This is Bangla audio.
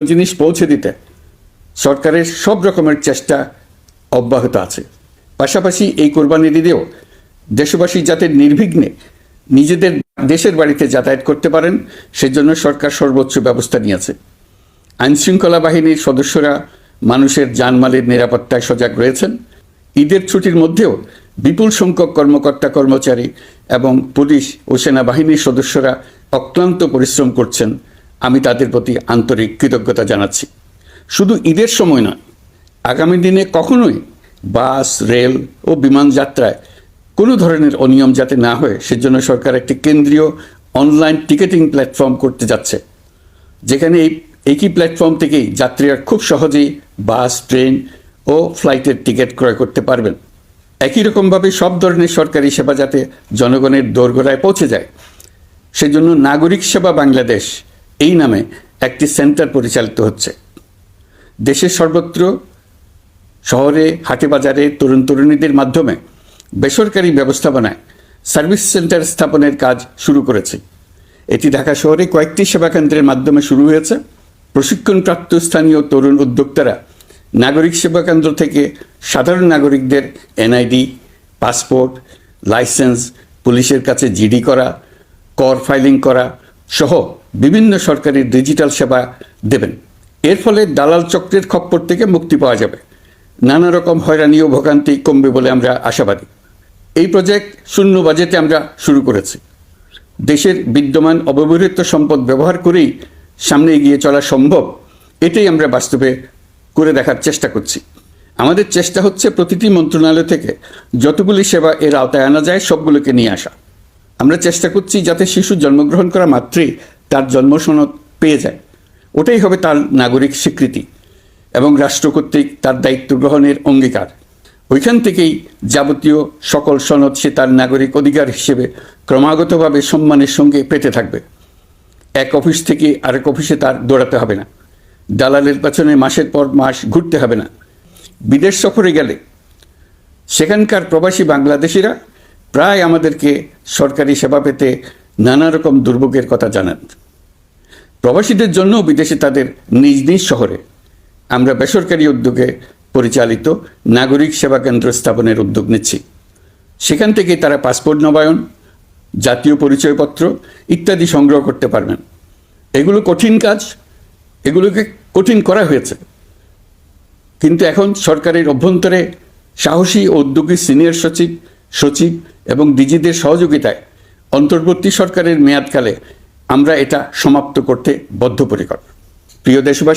জিনিস পৌঁছে দিতে সরকারের সব রকমের চেষ্টা অব্যাহত আছে। পাশাপাশি এই কোরবানির ঈদেও দেশবাসী যাতে নির্বিঘ্নে নিজেদের দেশের বাড়িতে যাতায়াত করতে পারেন সেজন্য সরকার সর্বোচ্চ ব্যবস্থা নিয়েছে। আইনশৃঙ্খলা বাহিনীর সদস্যরা মানুষের জানমালের নিরাপত্তায় সজাগ রয়েছেন। ঈদের ছুটির মধ্যেও বিপুল সংখ্যক কর্মকর্তা কর্মচারী এবং পুলিশ ও সেনাবাহিনীর সদস্যরা অক্লান্ত পরিশ্রম করছেন। আমি তাদের প্রতি আন্তরিক কৃতজ্ঞতা জানাচ্ছি। শুধু ঈদের সময় নয়, আগামী দিনে কখনোই বাস, রেল ও বিমান যাত্রায় কোনো ধরনের অনিয়ম যাতে না হয় সেজন্য সরকার একটি কেন্দ্রীয় অনলাইন টিকেটিং প্ল্যাটফর্ম করতে যাচ্ছে, যেখানে এই একই প্ল্যাটফর্ম থেকেই যাত্রীরা খুব সহজেই বাস, ট্রেন ও ফ্লাইটের টিকিট ক্রয় করতে পারবেন। একই রকমভাবে সব ধরনের সরকারি সেবা যাতে জনগণের দোরগোড়ায় পৌঁছে যায় সেজন্য নাগরিক সেবা বাংলাদেশ এই নামে একটি সেন্টার পরিচালিত হচ্ছে। দেশের সর্বত্র শহরে, হাটে বাজারে তরুণ তরুণীদের মাধ্যমে বেসরকারি ব্যবস্থাপনায় সার্ভিস সেন্টার স্থাপনের কাজ শুরু করেছে। এটি ঢাকা শহরে কয়েকটি সেবা কেন্দ্রের মাধ্যমে শুরু হয়েছে। প্রশিক্ষণপ্রাপ্ত স্থানীয় তরুণ উদ্যোক্তারা নাগরিক সেবা কেন্দ্র থেকে সাধারণ নাগরিকদের এনআইডি, পাসপোর্ট, লাইসেন্স, পুলিশের কাছে জিডি করা, কর ফাইলিং করা সহ বিভিন্ন সরকারি ডিজিটাল সেবা দেবেন। এর ফলে দালাল চক্রের খপ্পর থেকে মুক্তি পাওয়া যাবে। নানা রকম হয়রানি ও ভোগান্তি কমবে বলে আমরা আশাবাদী। এই প্রজেক্ট শূন্য বাজেটে আমরা শুরু করেছি। দেশের বিদ্যমান অব্যবহৃত সম্পদ ব্যবহার করেই সামনে এগিয়ে চলা সম্ভব, এটাই আমরা বাস্তবে করে দেখার চেষ্টা করছি। আমাদের চেষ্টা হচ্ছে প্রতিটি মন্ত্রণালয় থেকে যতগুলি সেবা এর আওতায় আনা যায় সবগুলোকে নিয়ে আসা। আমরা চেষ্টা করছি যাতে শিশু জন্মগ্রহণ করা মাত্রই তার জন্ম সনদ পেয়ে যায়। ওটাই হবে তার নাগরিক স্বীকৃতি এবং রাষ্ট্র কর্তৃক তার দায়িত্ব গ্রহণের অঙ্গীকার। ওইখান থেকেই যাবতীয় সকল সনদ সে তার নাগরিক অধিকার হিসেবে ক্রমাগতভাবে সম্মানের সঙ্গে পেতে থাকবে। এক অফিস থেকে আরেক অফিসে তার দৌড়াতে হবে না, দালালের পেছনে মাসের পর মাস ঘুরতে হবে না। বিদেশ সফরে গেলে সেখানকার প্রবাসী বাংলাদেশিরা প্রায় আমাদেরকে সরকারি সেবা পেতে নানা রকম দুর্ভোগের কথা জানান। প্রবাসীদের জন্য বিদেশে তাদের নিজ নিজ শহরে আমরা বেসরকারি উদ্যোগে পরিচালিত নাগরিক সেবা কেন্দ্র স্থাপনের উদ্যোগ নিচ্ছি। সেখান থেকে তারা পাসপোর্ট নবায়ন, জাতীয় পরিচয়পত্র ইত্যাদি সংগ্রহ করতে পারবেন। এগুলো কঠিন কাজ, এগুলোকে কঠিন করা হয়েছে, কিন্তু এখন সরকারের অভ্যন্তরে সাহসী ও উদ্যোগী সিনিয়র সচিব এবং ডিজিদের সহযোগিতায় অন্তর্বর্তী সরকারের মেয়াদকালে আমরা এটা সমাপ্ত করতে বদ্ধপরিকর। প্রিয় দেশবাসী,